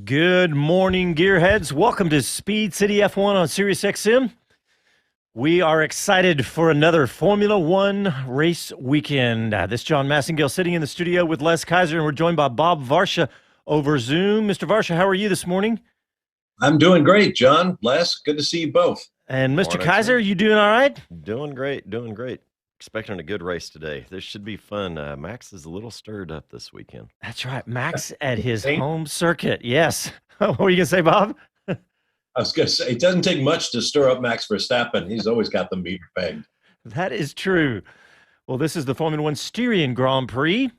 Good morning, gearheads. Welcome to Speed City F1 on Sirius XM. We are excited for another Formula One race weekend. This is John Massengale sitting in the studio with Les Kaiser, and we're joined by Bob Varsha over Zoom. Mr. Varsha, how are you this morning? I'm doing great, John. Les, good to see you both. And Mr. Morning, Kaiser, sir. you doing all right? Doing great, doing great. Expecting a good race today. This should be fun. Max is a little stirred up this weekend. That's right. Max at his Hey, home circuit. Yes. What were you going to say, Bob? I was going to say, it doesn't take much to stir up Max Verstappen. He's always got the meter pegged. That is true. Well, this is the Formula One Styrian Grand Prix,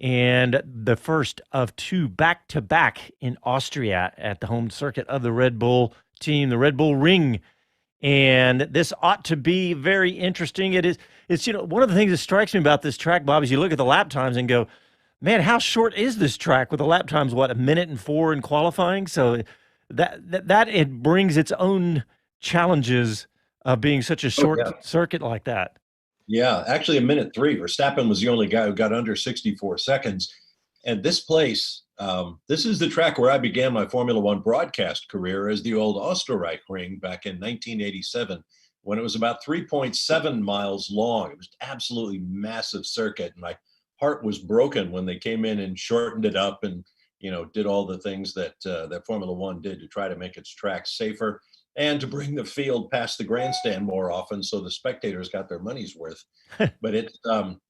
and the first of two back-to-back in Austria at the home circuit of the Red Bull team, the Red Bull Ring. And this ought to be very interesting. It's one of the things that strikes me about this track, Bob, is you look at the lap times and go, man, how short is this track with the lap times, what, 1:04 in qualifying? So that it brings its own challenges of being such a Oh, short yeah. circuit like that. Yeah, actually, a minute three. Verstappen was the only guy who got under 64 seconds. And this place, this is the track where I began my Formula One broadcast career as the old Österreich Ring back in 1987, when it was about 3.7 miles long. It was absolutely massive circuit. And my heart was broken when they came in and shortened it up and, did all the things that Formula One did to try to make its track safer and to bring the field past the grandstand more often so the spectators got their money's worth. But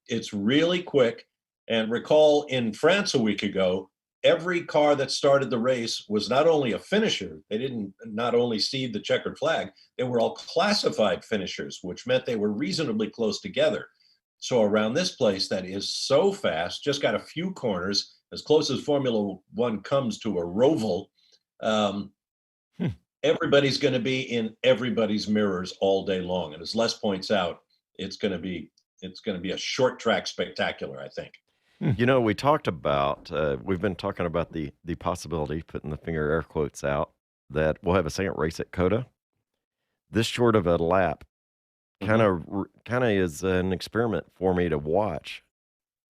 it's really quick. And recall in France a week ago, every car that started the race was not only a finisher, they didn't not only see the checkered flag, they were all classified finishers, which meant they were reasonably close together. So around this place that is so fast, just got a few corners, as close as Formula One comes to a roval, um, Hmm. everybody's going to be in everybody's mirrors all day long. And as Les points out, it's going to be a short track spectacular, I think. We talked about, we've been talking about the possibility, putting the finger air quotes out, that we'll have a second race at Coda. This short of a lap kind of is an experiment for me to watch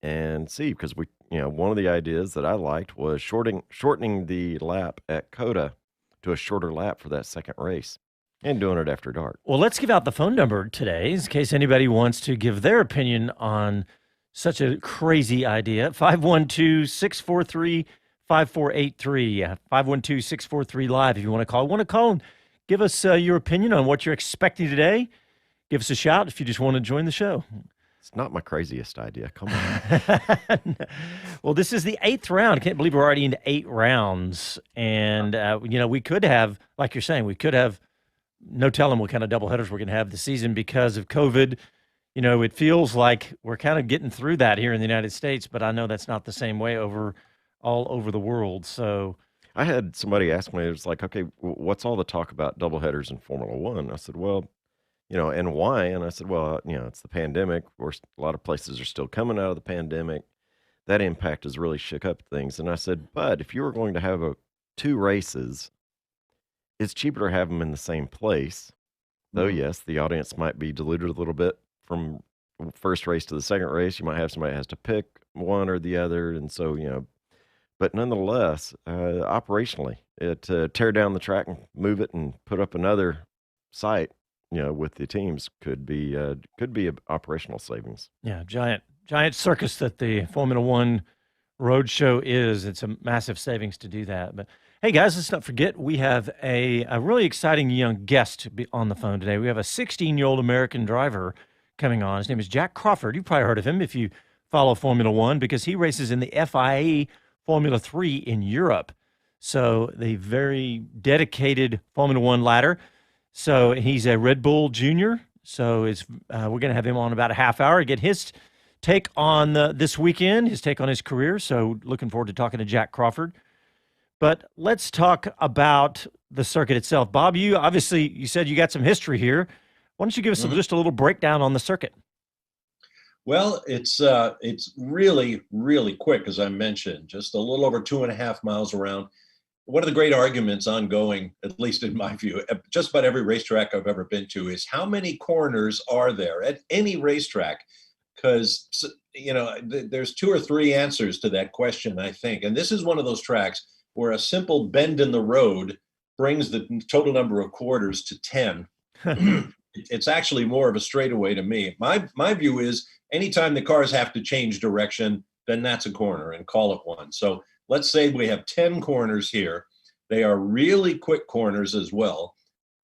and see, because one of the ideas that I liked was shortening the lap at Coda to a shorter lap for that second race and doing it after dark. Well, let's give out the phone number today in case anybody wants to give their opinion on such a crazy idea. 512-643-5483. 512-643-LIVE if you want to call. Want to call and give us your opinion on what you're expecting today? Give us a shout if you just want to join the show. It's not my craziest idea. Come on. Well, this is the 8th round. I can't believe we're already into 8 rounds. And, we could have, like you're saying, we could have no telling what kind of doubleheaders we're going to have this season because of COVID. It feels like we're kind of getting through that here in the United States, but I know that's not the same way all over the world. So I had somebody ask me, it was like, okay, what's all the talk about doubleheaders in Formula One? I said, well, and why? And I said, well, it's the pandemic. A lot of places are still coming out of the pandemic. That impact has really shook up things. And I said, but if you were going to have two races, it's cheaper to have them in the same place. Though, yes, the audience might be diluted a little bit from first race to the second race. You might have somebody that has to pick one or the other. And so, but nonetheless, operationally, tear down the track and move it and put up another site, with the teams could be a operational savings. yeah, giant circus that the Formula One road show is. It's a massive savings to do that. But hey, guys, let's not forget we have a really exciting young guest on the phone today. We have a 16-year-old American driver coming on. His name is Jack Crawford. You've probably heard of him if you follow Formula One because he races in the FIA Formula 3 in Europe. So the very dedicated Formula One ladder. So he's a Red Bull junior. So we're going to have him on about a half hour to get his take on this weekend, his take on his career. So looking forward to talking to Jack Crawford. But let's talk about the circuit itself. Bob, you said you got some history here. Why don't you give us just a little breakdown on the circuit? Well, it's really, really quick, as I mentioned, just a little over 2.5 miles around. One of the great arguments ongoing, at least in my view, at just about every racetrack I've ever been to, is how many corners are there at any racetrack? Because, there's 2 or 3 answers to that question, I think. And this is one of those tracks where a simple bend in the road brings the total number of quarters to 10. It's actually more of a straightaway to me. My view is anytime the cars have to change direction, then that's a corner and call it one. So let's say we have 10 corners here. They are really quick corners as well.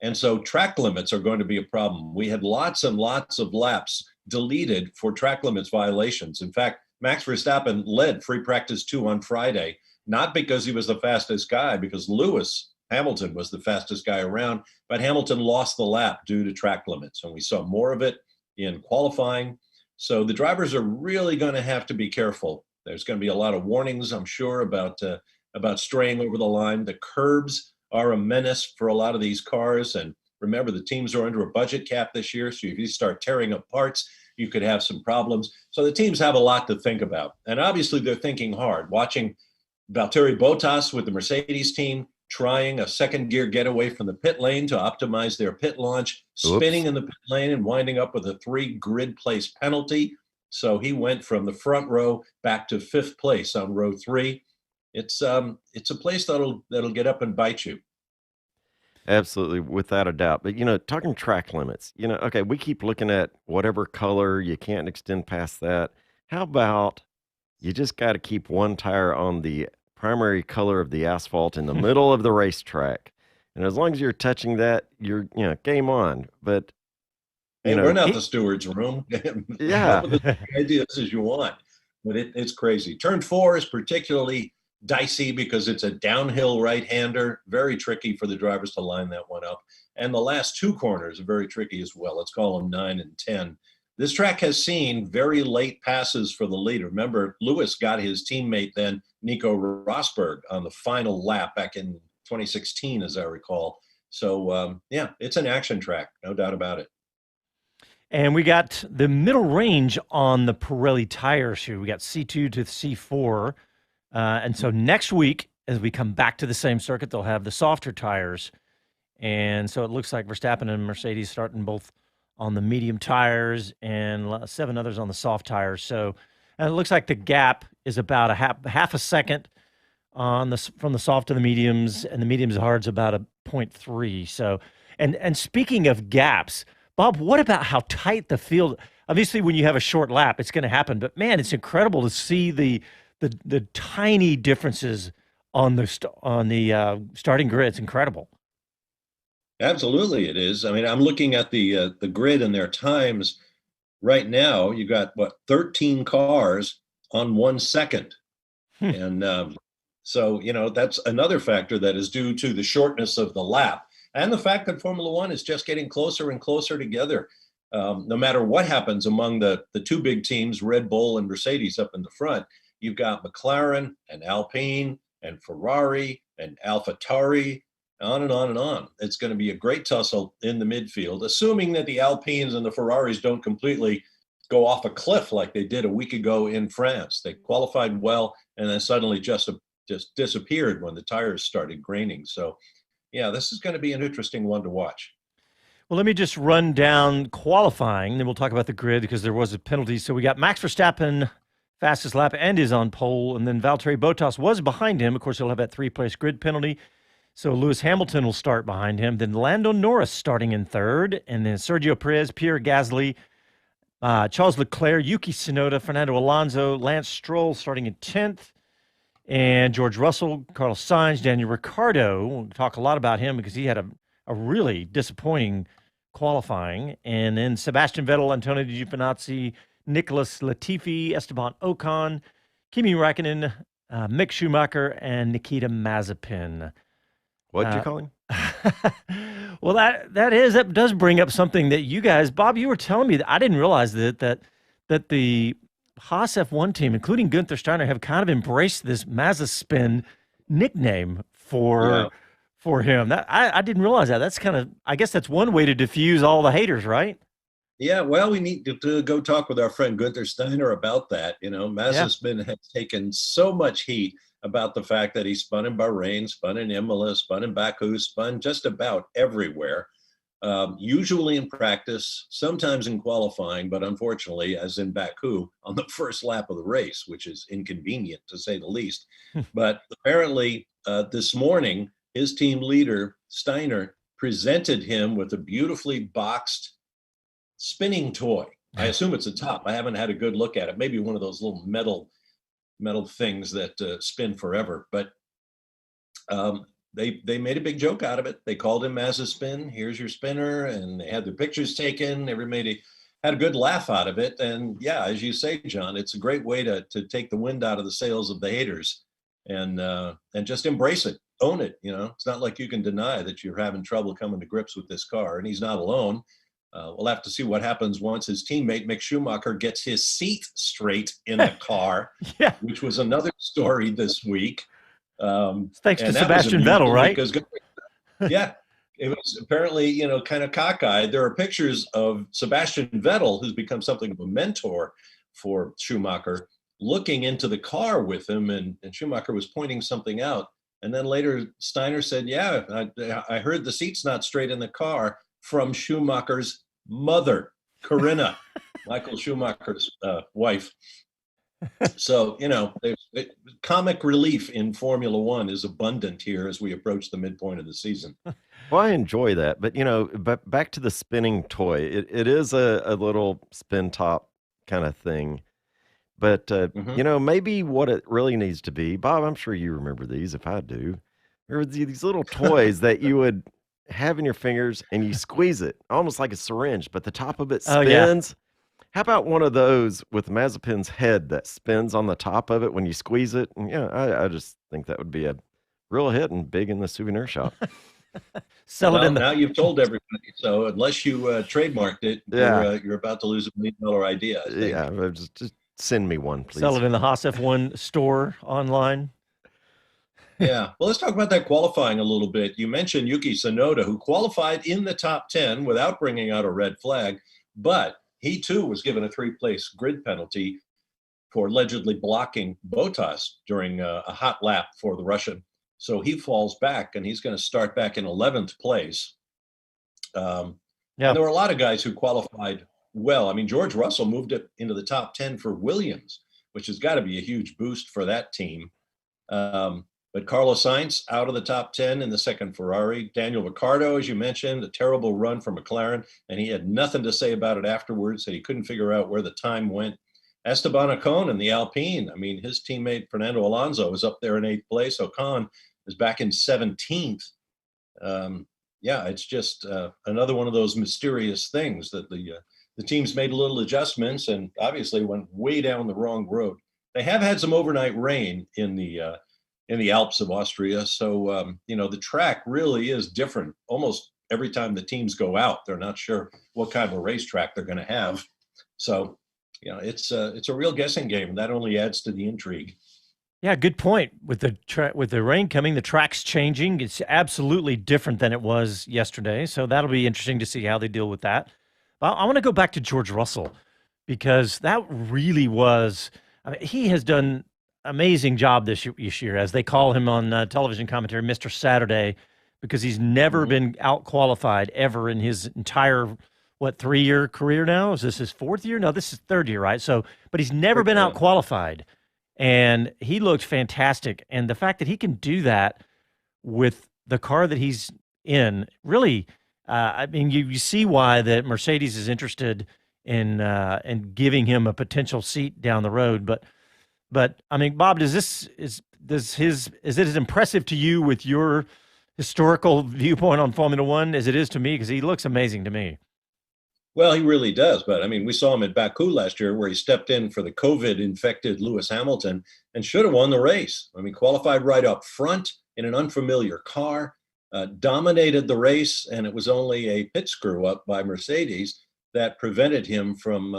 And so track limits are going to be a problem. We had lots and lots of laps deleted for track limits violations. In fact, Max Verstappen led free practice 2 on Friday, not because he was the fastest guy, because Lewis Hamilton was the fastest guy around, but Hamilton lost the lap due to track limits. And we saw more of it in qualifying. So the drivers are really going to have to be careful. There's going to be a lot of warnings, I'm sure, about straying over the line. The curbs are a menace for a lot of these cars. And remember, the teams are under a budget cap this year. So if you start tearing up parts, you could have some problems. So the teams have a lot to think about. And obviously, they're thinking hard. Watching Valtteri Bottas with the Mercedes team trying a second gear getaway from the pit lane to optimize their pit launch, spinning in the pit lane and winding up with a 3 grid place penalty. So he went from the front row back to 5th place on row 3. It's a place that'll get up and bite you. Absolutely, without a doubt. But, talking track limits, okay, we keep looking at whatever color, you can't extend past that. How about you just got to keep one tire on the primary color of the asphalt in the middle of the racetrack? And as long as you're touching that, you're, game on. But, hey, we're not the steward's room. Yeah. Come up with as many ideas as you want. But it's crazy. Turn 4 is particularly dicey because it's a downhill right-hander, very tricky for the drivers to line that one up. And the last 2 corners are very tricky as well. Let's call them 9 and 10. This track has seen very late passes for the leader. Remember, Lewis got his teammate then, Nico Rosberg, on the final lap back in 2016, as I recall. So, yeah, it's an action track, no doubt about it. And we got the middle range on the Pirelli tires here. We got C2 to C4. And so next week, as we come back to the same circuit, they'll have the softer tires. And so it looks like Verstappen and Mercedes starting both on the medium tires and 7 others on the soft tires. So and it looks like the gap is about a half a second on from the soft to the mediums, and the mediums to hards about a 0.3. So, and speaking of gaps, Bob, what about how tight the field? Obviously, when you have a short lap, it's going to happen. But man, it's incredible to see the tiny differences on the starting grid. It's incredible. Absolutely, it is. I mean, I'm looking at the grid and their times right now. You got 13 cars on 1 second, and so that's another factor that is due to the shortness of the lap and the fact that Formula One is just getting closer and closer together. No matter what happens among the 2 big teams, Red Bull and Mercedes up in the front, you've got McLaren and Alpine and Ferrari and AlphaTauri. On and on and on. It's going to be a great tussle in the midfield, assuming that the Alpines and the Ferraris don't completely go off a cliff like they did a week ago in France. They qualified well and then suddenly just disappeared when the tires started graining. So, yeah, this is going to be an interesting one to watch. Well, let me just run down qualifying, then we'll talk about the grid because there was a penalty. So we got Max Verstappen, fastest lap, and is on pole, and then Valtteri Bottas was behind him. Of course, he'll have that 3-place grid penalty. So Lewis Hamilton will start behind him. Then Lando Norris starting in 3rd. And then Sergio Perez, Pierre Gasly, Charles Leclerc, Yuki Tsunoda, Fernando Alonso, Lance Stroll starting in 10th. And George Russell, Carlos Sainz, Daniel Ricciardo. We'll talk a lot about him because he had a really disappointing qualifying. And then Sebastian Vettel, Antonio Giovinazzi, Nicholas Latifi, Esteban Ocon, Kimi Räikkönen, Mick Schumacher, and Nikita Mazepin. What'd you call him? Well, that does bring up something that you guys, Bob, you were telling me that I didn't realize that the Haas F1 team, including Gunther Steiner, have kind of embraced this Mazepin nickname for him. That I didn't realize that. That's kind of, I guess that's one way to diffuse all the haters, right? Yeah, well, we need to go talk with our friend Gunther Steiner about that. Mazepin has taken so much heat about the fact that he spun in Bahrain, spun in Imola, spun in Baku, spun just about everywhere. usually in practice, sometimes in qualifying, but unfortunately, as in Baku, on the first lap of the race, which is inconvenient to say the least. But apparently, this morning, his team leader, Steiner, presented him with a beautifully boxed spinning toy. I assume it's a top. I haven't had a good look at it. Maybe one of those little metal things that spin forever. But they made a big joke out of it. They called him Mazespin. Here's your spinner, and they had their pictures taken. Everybody had a good laugh out of it. And yeah, as you say, John, it's a great way to take the wind out of the sails of the haters and just embrace it, own it. You know, it's not like you can deny that you're having trouble coming to grips with this car, and he's not alone. We'll have to see what happens once his teammate Mick Schumacher gets his seat straight in the car, Yeah. which was another story this week. Thanks to Sebastian Vettel, right? Because, yeah, it was apparently, you know, kind of cockeyed. There are pictures of Sebastian Vettel, who's become something of a mentor for Schumacher, looking into the car with him, and Schumacher was pointing something out. And then later, Steiner said, yeah, I heard the seat's not straight in the car from Schumacher's mother, Corinna, Michael Schumacher's wife. So, you know, comic relief in Formula One is abundant here as we approach the midpoint of the season. Well, I enjoy that, but but back to the spinning toy. It is a little spin top kind of thing, but maybe what it really needs to be, Bob. I'm sure you remember these. If I do, there were these little toys that you would have in your fingers, and you squeeze it almost like a syringe, but the top of it spins. Yeah. How about one of those with Mazepin's head that spins on the top of it when you squeeze it? And I just think that would be a real hit and big in the souvenir shop. Now you've told everybody. So unless you trademarked it, you're about to lose $1 million idea. I think. Yeah, just send me one, please. Sell it in the Haas F1 store online. Yeah. Well, let's talk about that qualifying a little bit. You mentioned Yuki Tsunoda, who qualified in the top 10 without bringing out a red flag, but he too was given a 3-place grid penalty for allegedly blocking Bottas during a hot lap for the Russian. So he falls back, and he's going to start back in 11th place. And there were a lot of guys who qualified well. I mean, George Russell moved it into the top 10 for Williams, which has got to be a huge boost for that team. But Carlos Sainz out of the top 10 in the second Ferrari. Daniel Ricciardo, as you mentioned, a terrible run for McLaren, and he had nothing to say about it afterwards, that he couldn't figure out where the time went. Esteban Ocon in the Alpine. I mean, his teammate Fernando Alonso is up there in 8th place. Ocon is back in 17th. It's just another one of those mysterious things that the teams made little adjustments and obviously went way down the wrong road. They have had some overnight rain in the Alps of Austria. So, the track really is different. Almost every time the teams go out, they're not sure what kind of a racetrack they're going to have. So, it's a real guessing game. And that only adds to the intrigue. Yeah, good point. With the rain coming, the track's changing. It's absolutely different than it was yesterday. So that'll be interesting to see how they deal with that. I want to go back to George Russell, because that really was, he has done amazing job this year, as they call him on television commentary, Mr. Saturday, because he's never been out-qualified ever in his entire, 3-year career now? Is this his 4th year? No, this is 3rd year, right? So, but he's never been out-qualified, and he looked fantastic. And the fact that he can do that with the car that he's in, really, you see why that Mercedes is interested in giving him a potential seat down the road, But I mean, Bob, is it as impressive to you with your historical viewpoint on Formula One as it is to me? Because he looks amazing to me. Well, he really does. But I mean, we saw him at Baku last year where he stepped in for the COVID-infected Lewis Hamilton and should have won the race. I mean, qualified right up front in an unfamiliar car, dominated the race, and it was only a pit screw up by Mercedes that prevented him from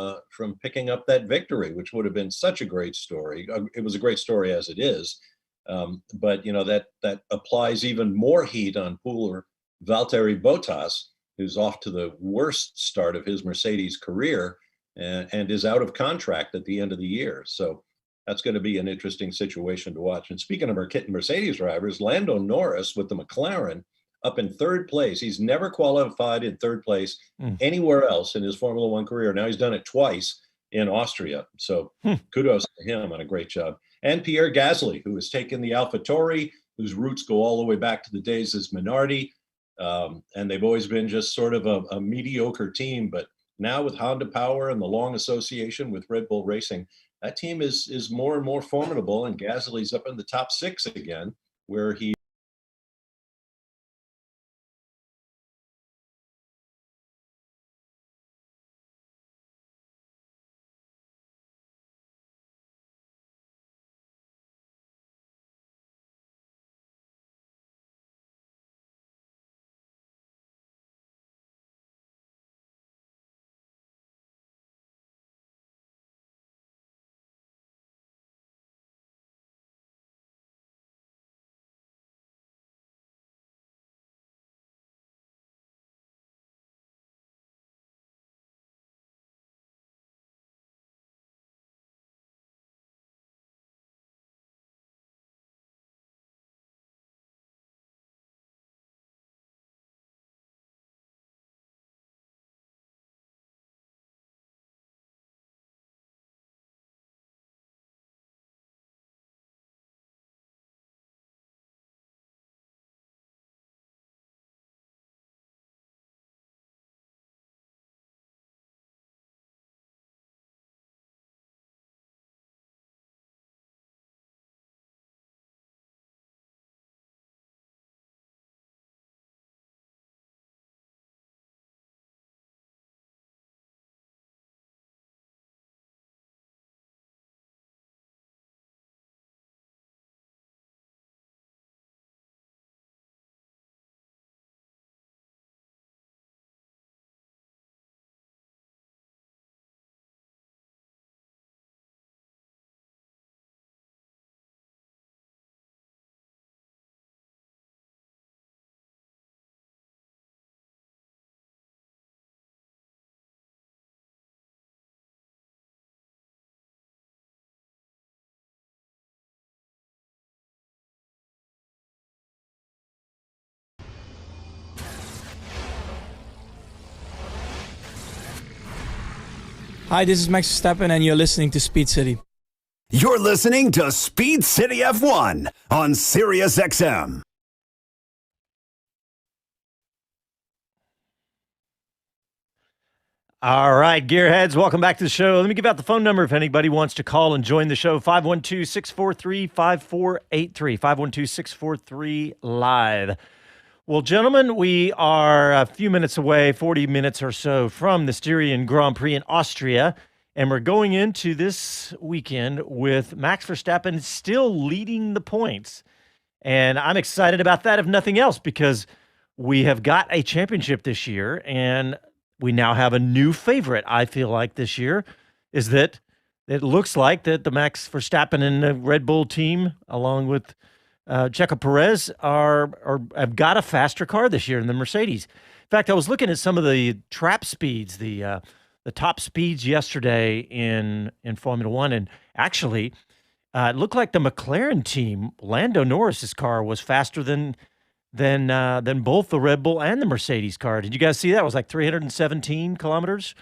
picking up that victory, which would have been such a great story. It was a great story as it is, but that applies even more heat on poor Valtteri Bottas, who's off to the worst start of his Mercedes career and is out of contract at the end of the year. So that's going to be an interesting situation to watch. And speaking of Mercedes drivers, Lando Norris with the McLaren up in third place. He's never qualified in third place Mm. anywhere else in his Formula One career. Now he's done it twice in Austria. So kudos to him on a great job. And Pierre Gasly, who has taken the AlphaTauri, whose roots go all the way back to the days as Minardi. And they've always been just sort of a mediocre team. But now with Honda Power and the long association with Red Bull Racing, that team is more and more formidable. And Gasly's up in the top 6 again, where he Hi, this is Max Verstappen, and you're listening to Speed City. You're listening to Speed City F1 on Sirius XM. All right, gearheads, welcome back to the show. Let me give out the phone number if anybody wants to call and join the show. 512-643-5483, 512-643-LIVE. Well, gentlemen, we are a few minutes away, 40 minutes or so from the Styrian Grand Prix in Austria, and we're going into this weekend with Max Verstappen still leading the points. And I'm excited about that, if nothing else, because we have got a championship this year, and we now have a new favorite, I feel like, this year, is that it looks like that the Max Verstappen and the Red Bull team, along with Checo Perez, have got a faster car this year than the Mercedes. In fact, I was looking at some of the trap speeds, the top speeds yesterday in Formula One, and actually, it looked like the McLaren team, Lando Norris's car, was faster than both the Red Bull and the Mercedes car. Did you guys see that? It was like 317 kilometers.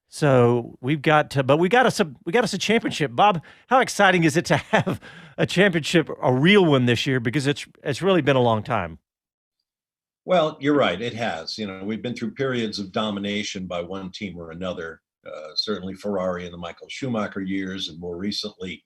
So we got us a championship. Bob, how exciting is it to have a championship, a real one this year? Because it's really been a long time. Well, you're right. It has. We've been through periods of domination by one team or another. Certainly Ferrari in the Michael Schumacher years, and more recently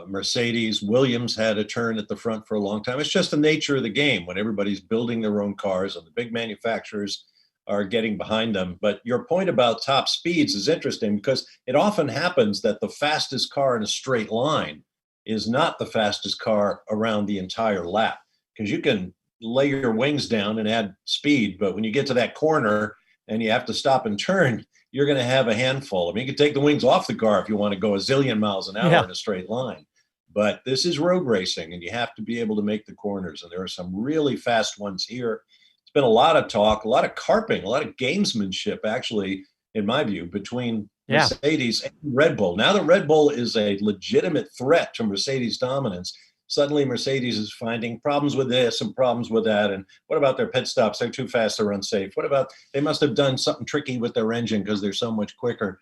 Mercedes. Williams had a turn at the front for a long time. It's just the nature of the game when everybody's building their own cars and the big manufacturers are getting behind them. But your point about top speeds is interesting, because it often happens that the fastest car in a straight line is not the fastest car around the entire lap, because you can lay your wings down and add speed, but when you get to that corner and you have to stop and turn, you're going to have a handful. I mean, you can take the wings off the car if you want to go a zillion miles an hour in a straight line. But this is road racing, and you have to be able to make the corners. And there are some really fast ones here. It's been a lot of talk, a lot of carping, a lot of gamesmanship, actually, in my view, between Mercedes and Red Bull. Now that Red Bull is a legitimate threat to Mercedes dominance, suddenly Mercedes is finding problems with this and problems with that. And what about their pit stops? They're too fast, they're unsafe. What about they must have done something tricky with their engine because they're so much quicker.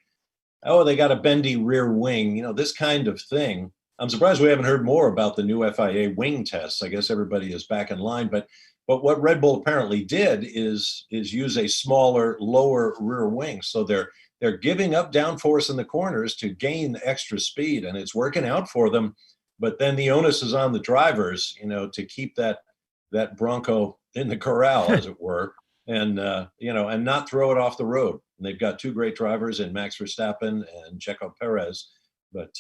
Oh, they got a bendy rear wing, this kind of thing. I'm surprised we haven't heard more about the new FIA wing tests. I guess everybody is back in line, but what Red Bull apparently did is use a smaller, lower rear wing. So they're giving up downforce in the corners to gain extra speed, and it's working out for them. But then the onus is on the drivers, to keep that Bronco in the corral, as it were, and and not throw it off the road. And they've got two great drivers in Max Verstappen and Checo Perez. But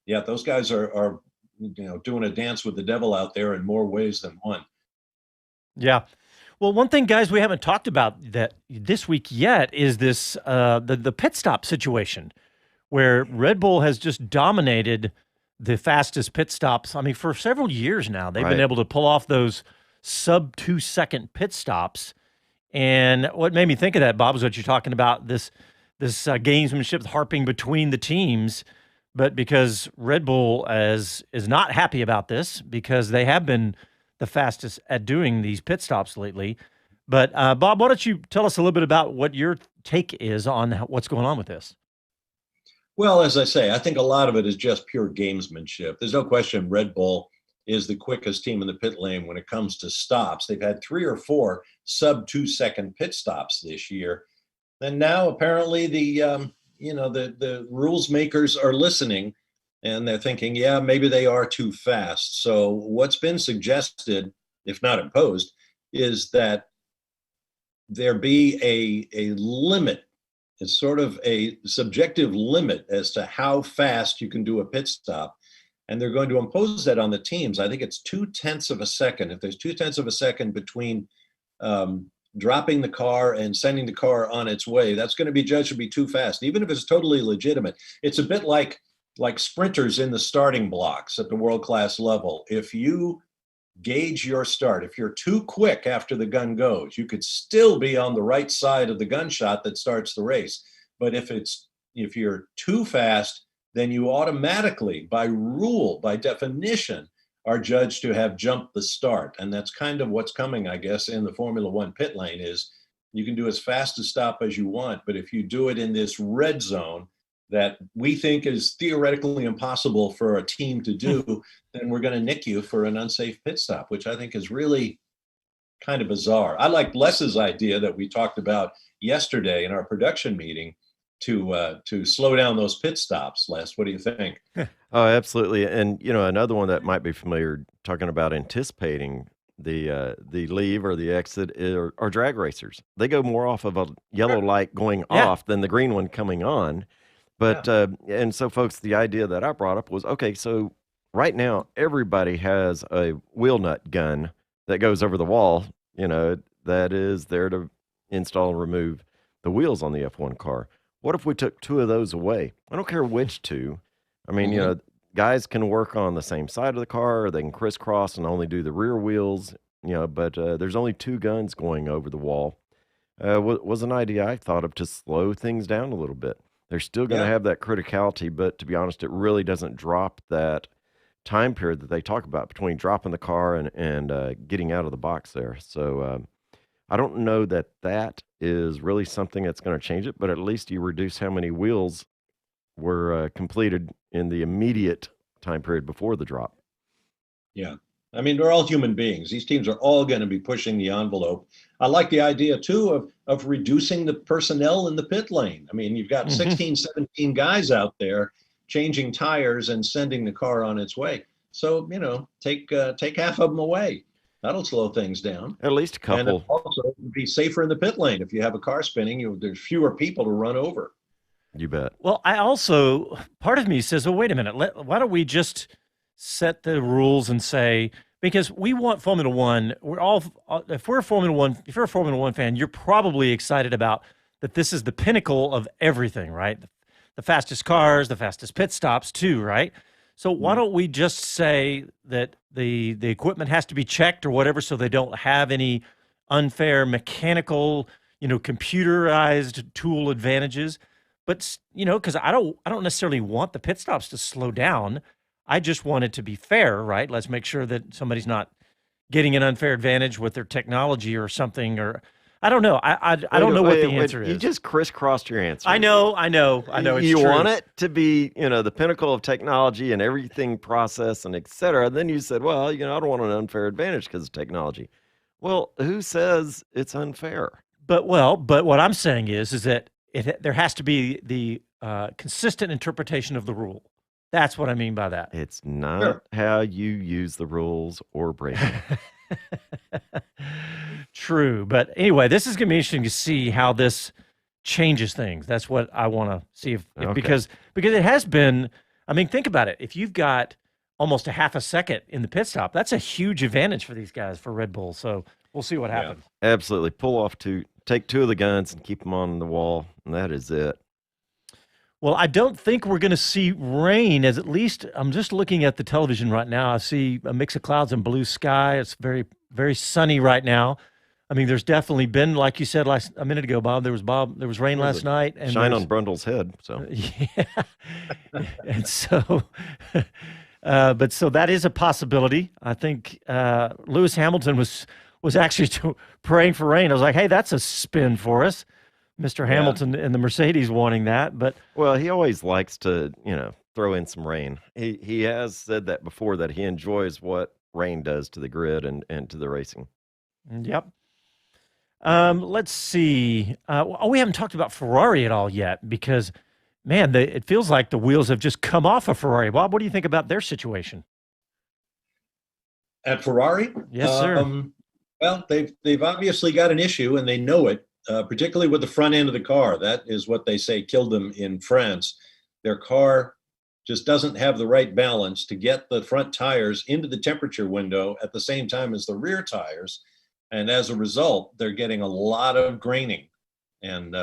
yeah, those guys are doing a dance with the devil out there in more ways than one. Yeah. Well, one thing, guys, we haven't talked about that this week yet is this the pit stop situation, where Red Bull has just dominated the fastest pit stops. I mean, for several years now, they've been able to pull off those sub 2-second pit stops. And what made me think of that, Bob, is what you're talking about, this gamesmanship harping between the teams. But because Red Bull is not happy about this, because they have been the fastest at doing these pit stops lately. But Bob, why don't you tell us a little bit about what your take is on what's going on with this? Well, as I say, I think a lot of it is just pure gamesmanship. There's no question Red Bull is the quickest team in the pit lane when it comes to stops. They've had 3 or 4 sub 2-second pit stops this year. And now apparently the rules makers are listening, and they're thinking, yeah, maybe they are too fast. So what's been suggested, if not imposed, is that there be a limit. It's sort of a subjective limit as to how fast you can do a pit stop. And they're going to impose that on the teams. I think it's 0.2 of a second. If there's 0.2 of a second between dropping the car and sending the car on its way, that's going to be judged to be too fast, even if it's totally legitimate. It's a bit like sprinters in the starting blocks at the world-class level. If you gauge your start, if you're too quick after the gun goes, you could still be on the right side of the gunshot that starts the race. But if you're too fast, then you automatically, by rule, by definition, are judged to have jumped the start. And that's kind of what's coming, I guess, in the Formula One pit lane is you can do as fast a stop as you want, but if you do it in this red zone that we think is theoretically impossible for a team to do, then we're going to nick you for an unsafe pit stop, which I think is really kind of bizarre. I like Les's idea that we talked about yesterday in our production meeting to slow down those pit stops. Les, what do you think? Oh, absolutely. And another one that might be familiar, talking about anticipating the leave or the exit are drag racers. They go more off of a yellow light going off than the green one coming on. But and so, folks, the idea that I brought up was, okay, so right now everybody has a wheel nut gun that goes over the wall, that is there to install and remove the wheels on the F1 car. What if we took 2 of those away? I don't care which 2. I mean, guys can work on the same side of the car, or they can crisscross and only do the rear wheels, but there's only 2 guns going over the wall. Was an idea I thought of to slow things down a little bit. They're still going to have that criticality, but to be honest, it really doesn't drop that time period that they talk about between dropping the car and getting out of the box there. So I don't know that is really something that's going to change it, but at least you reduce how many wheels were completed in the immediate time period before the drop. Yeah. I mean, they're all human beings. These teams are all going to be pushing the envelope. I like the idea, too, of reducing the personnel in the pit lane. I mean, you've got 16, 17 guys out there changing tires and sending the car on its way. So, take half of them away. That'll slow things down. At least a couple. And also be safer in the pit lane. If you have a car spinning, there's fewer people to run over. You bet. Well, part of me says, well, wait a minute. Why don't we just set the rules and say, because we want Formula One, if you're a Formula One fan, you're probably excited about that this is the pinnacle of everything, right? The fastest cars, the fastest pit stops too, right? So why don't we just say that the equipment has to be checked or whatever, so they don't have any unfair mechanical, computerized tool advantages. But because I don't necessarily want the pit stops to slow down. I just want it to be fair, right? Let's make sure that somebody's not getting an unfair advantage with their technology or something, or I don't know. I don't know what the answer You is. just crisscrossed your answer. I know. It's You true. want it to be, the pinnacle of technology and everything process and et cetera. Then you said, well, I don't want an unfair advantage because of technology. Well, who says it's unfair? But what I'm saying is that there has to be the consistent interpretation of the rule. That's what I mean by that. It's not how you use the rules or break them. True. But anyway, this is going to be interesting to see how this changes things. That's what I want to see because it has been, I mean, think about it. If you've got almost a half a second in the pit stop, that's a huge advantage for these guys, for Red Bull. So we'll see what happens. Absolutely. Take two of the guns and keep them on the wall, and that is it. Well, I don't think we're going to see rain, as at least I'm just looking at the television right now. I see a mix of clouds and blue sky. It's very, very sunny right now. I mean, there's definitely been, like you said a minute ago, Bob, there was rain last night. And shine on Brundle's head. So yeah. And so, but so that is a possibility. I think Lewis Hamilton was actually praying for rain. I was like, hey, that's a spin for us. Mr. Hamilton and the Mercedes wanting that, but well, he always likes to, throw in some rain. He has said that before, that he enjoys what rain does to the grid and to the racing. Yep. Let's see. We haven't talked about Ferrari at all yet because, man, it feels like the wheels have just come off of Ferrari. Bob, what do you think about their situation? At Ferrari? Yes, sir. Well, they've obviously got an issue, and they know it. Particularly with the front end of the car. That is what they say killed them in France. Their car just doesn't have the right balance to get the front tires into the temperature window at the same time as the rear tires. And as a result, they're getting a lot of graining. And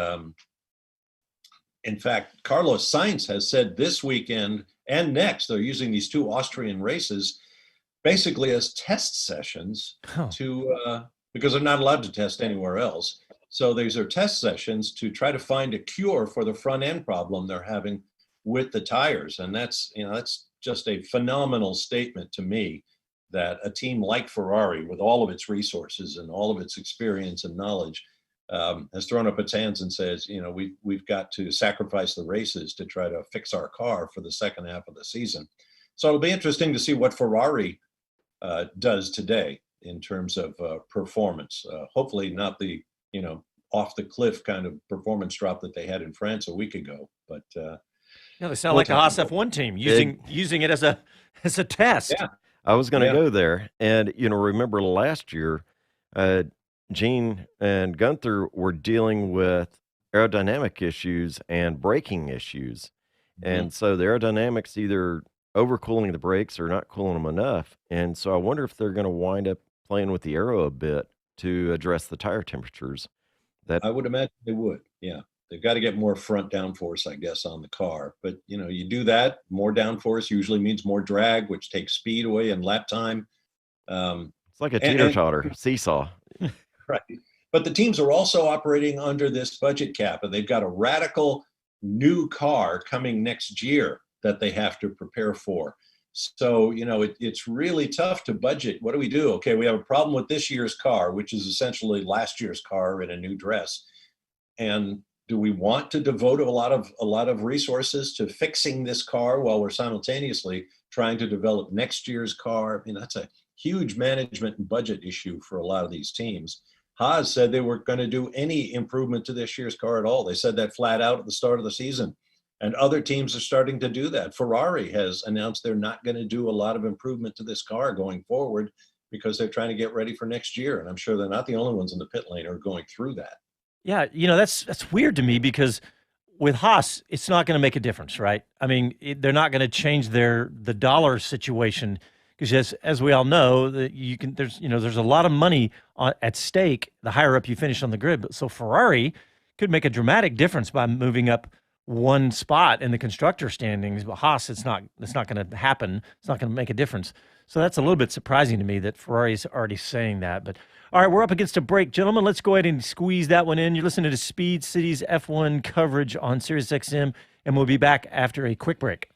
in fact, Carlos Sainz has said this weekend and next, they're using these two Austrian races basically as test sessions because they're not allowed to test anywhere else. So these are test sessions to try to find a cure for the front end problem they're having with the tires. And that's just a phenomenal statement to me that a team like Ferrari, with all of its resources and all of its experience and knowledge, has thrown up its hands and says, we've got to sacrifice the races to try to fix our car for the second half of the season. So it'll be interesting to see what Ferrari does today in terms of performance. Hopefully not the off the cliff kind of performance drop that they had in France a week ago. But they sound like a Haas F1 team using it as a test. Yeah, I was going to go there, and remember last year, Gene and Gunther were dealing with aerodynamic issues and braking issues, and so the aerodynamics either overcooling the brakes or not cooling them enough, and so I wonder if they're going to wind up playing with the aero a bit to address the tire temperatures. That I would imagine they would. Yeah, they've got to get more front downforce, I guess, on the car. But you do that, more downforce usually means more drag, which takes speed away and lap time. It's like a teeter-totter seesaw, right? But the teams are also operating under this budget cap, and they've got a radical new car coming next year that they have to prepare for. So, it's really tough to budget. What do we do? Okay, we have a problem with this year's car, which is essentially last year's car in a new dress. And do we want to devote a lot of resources to fixing this car while we're simultaneously trying to develop next year's car? That's a huge management and budget issue for a lot of these teams. Haas said they weren't going to do any improvement to this year's car at all. They said that flat out at the start of the season. And other teams are starting to do that. Ferrari has announced they're not going to do a lot of improvement to this car going forward because they're trying to get ready for next year. And I'm sure they're not the only ones in the pit lane who are going through that. Yeah, that's weird to me because with Haas, it's not going to make a difference, right? I mean, they're not going to change the dollar situation because as we all know, that there's a lot of money at stake the higher up you finish on the grid. So Ferrari could make a dramatic difference by moving up one spot in the constructor standings, but Haas, it's not going to happen. It's not going to make a difference. So that's a little bit surprising to me that Ferrari's already saying that. But all right, we're up against a break, gentlemen. Let's go ahead and squeeze that one in. You're listening to Speed City's F1 coverage on SiriusXM, and we'll be back after a quick break.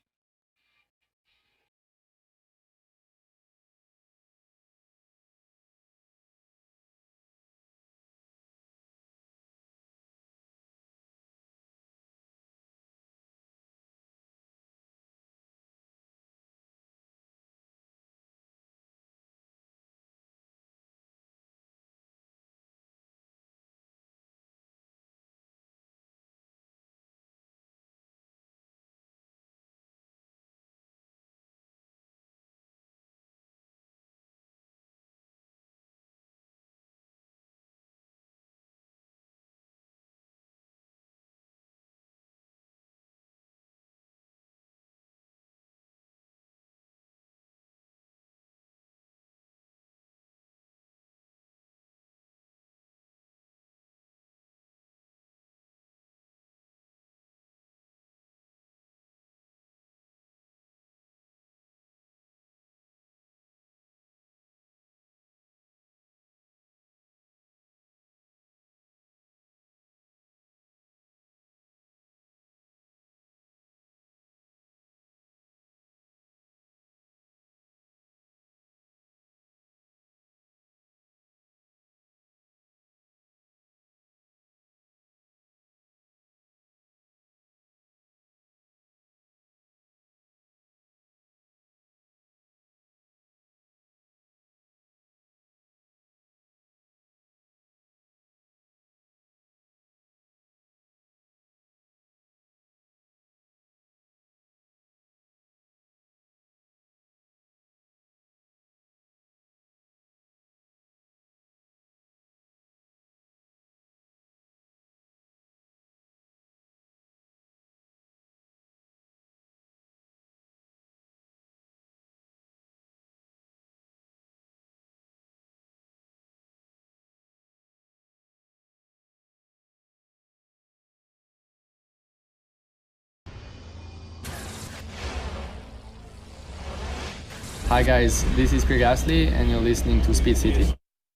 Hi guys, this is Pierre Gasly and you're listening to Speed City.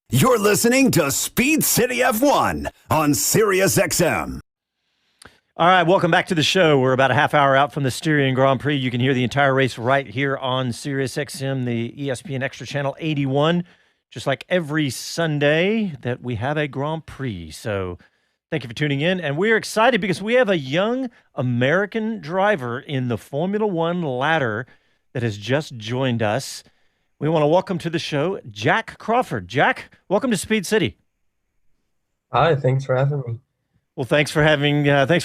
You're listening to Speed City F1 on Sirius XM. All right, welcome back to the show. We're about a half hour out from the Styrian Grand Prix. You can hear the entire race right here on Sirius XM, the ESPN Extra Channel 81, just like every Sunday that we have a Grand Prix. So thank you for tuning in. And we're excited because we have a young American driver in the Formula One ladder that has just joined us. We want to welcome to the show Jack Crawford. Jack, welcome to Speed City. Hi, thanks for having me. Well, thanks for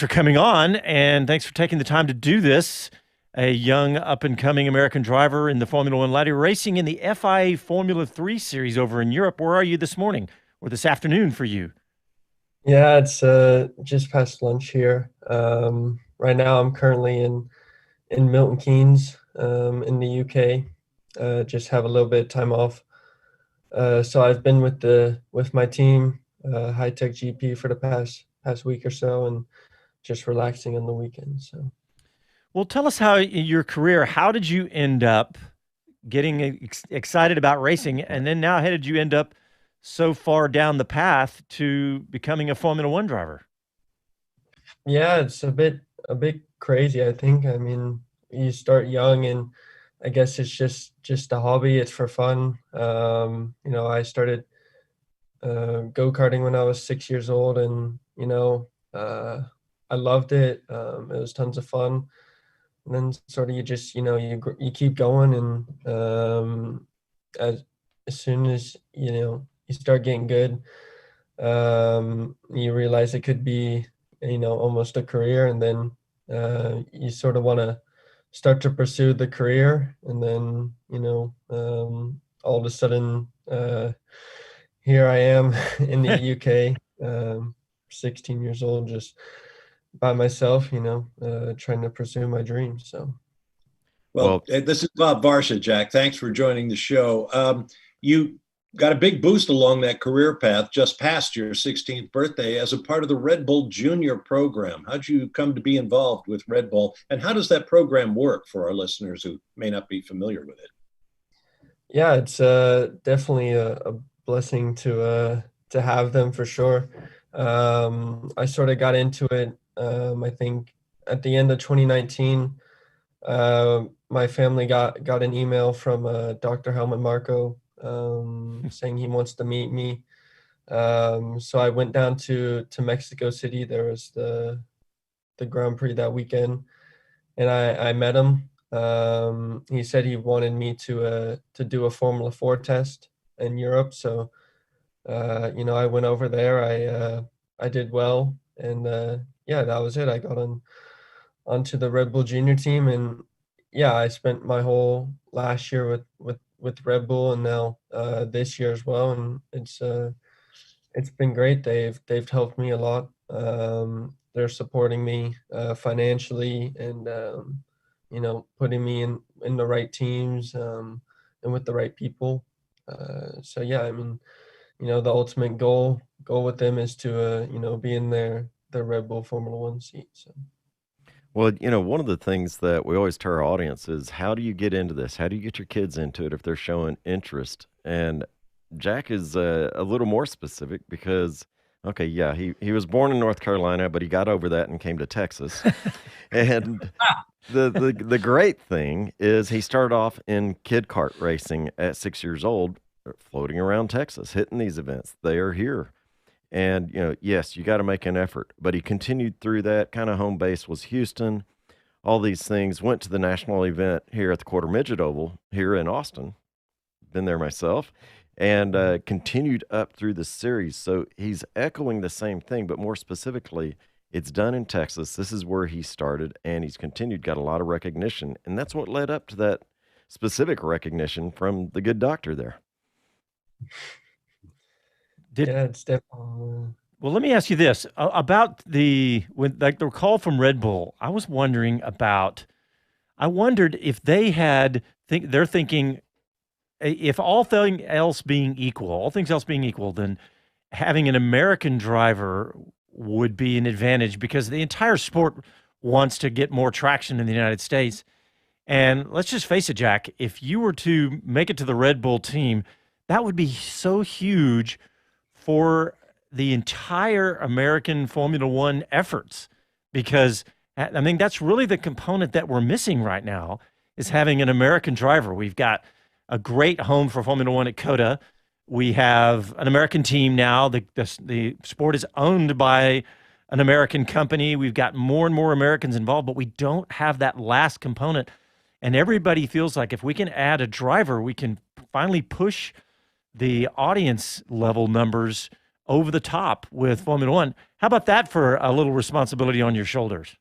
coming on, and thanks for taking the time to do this. A young up-and-coming American driver in the Formula One ladder, racing in the FIA Formula 3 series over in Europe. Where are you this morning or this afternoon for you? Yeah, it's just past lunch here. Right now, I'm currently in Milton Keynes, in the UK. Just have a little bit of time off. So I've been with my team, High Tech GP, for the past week or so, and just relaxing on the weekend. So, well, tell us how how did you end up getting excited about racing, and then how did you end up so far down the path to becoming a Formula One driver? Yeah, it's a bit crazy, I think. I mean, you start young, and I guess it's just a hobby. It's for fun. I started go-karting when I was 6 years old, and I loved it. It was tons of fun. And then sort of you keep going, and as soon as you start getting good, you realize it could be almost a career, and then you sort of want to start to pursue the career, and then all of a sudden here I am in the UK, 16 years old, just by myself, trying to pursue my dreams. So, Well, this is Bob Varsha, Jack. Thanks for joining the show. You got a big boost along that career path just past your 16th birthday as a part of the Red Bull Junior program. How'd you come to be involved with Red Bull, and how does that program work for our listeners who may not be familiar with it? Yeah, it's definitely a blessing to have them, for sure. I sort of got into it, I think at the end of 2019. My family got an email from Dr. Helmut Marko saying he wants to meet me. So I went down to Mexico City. There was the Grand Prix that weekend, and I met him. He said he wanted me to do a Formula 4 test in Europe. So, I went over there. I did well, and yeah, that was it. I got onto the Red Bull Junior team, and yeah, I spent my whole last year with Red Bull, and now this year as well. And it's been great. They've helped me a lot. They're supporting me financially, and putting me in the right teams, and with the right people. So yeah, I mean, the ultimate goal with them is to be in their Red Bull Formula One seat. So. Well, one of the things that we always tell our audience is, how do you get into this? How do you get your kids into it if they're showing interest? And Jack is a little more specific because, okay, yeah, he was born in North Carolina, but he got over that and came to Texas. And the great thing is he started off in kid kart racing at 6 years old, floating around Texas, hitting these events. They are here. And, yes, you got to make an effort. But he continued through that. Kind of home base was Houston, all these things. Went to the national event here at the Quarter Midget Oval here in Austin. Been there myself. And continued up through the series. So he's echoing the same thing, but more specifically, it's done in Texas. This is where he started, and he's continued, got a lot of recognition. And that's what led up to that specific recognition from the good doctor there. Yeah, it's definitely. Well, let me ask you this about the call from Red Bull. I wondered if they they're thinking, if all things else being equal, then having an American driver would be an advantage, because the entire sport wants to get more traction in the United States. And let's just face it, Jack, if you were to make it to the Red Bull team, that would be so huge for the entire American Formula One efforts, because I mean, that's really the component that we're missing right now, is having an American driver. We've got a great home for Formula One at COTA. We have an American team now. The sport is owned by an American company. We've got more and more Americans involved, but we don't have that last component. And everybody feels like if we can add a driver, we can finally push the audience level numbers over the top with Formula One. How about that for a little responsibility on your shoulders?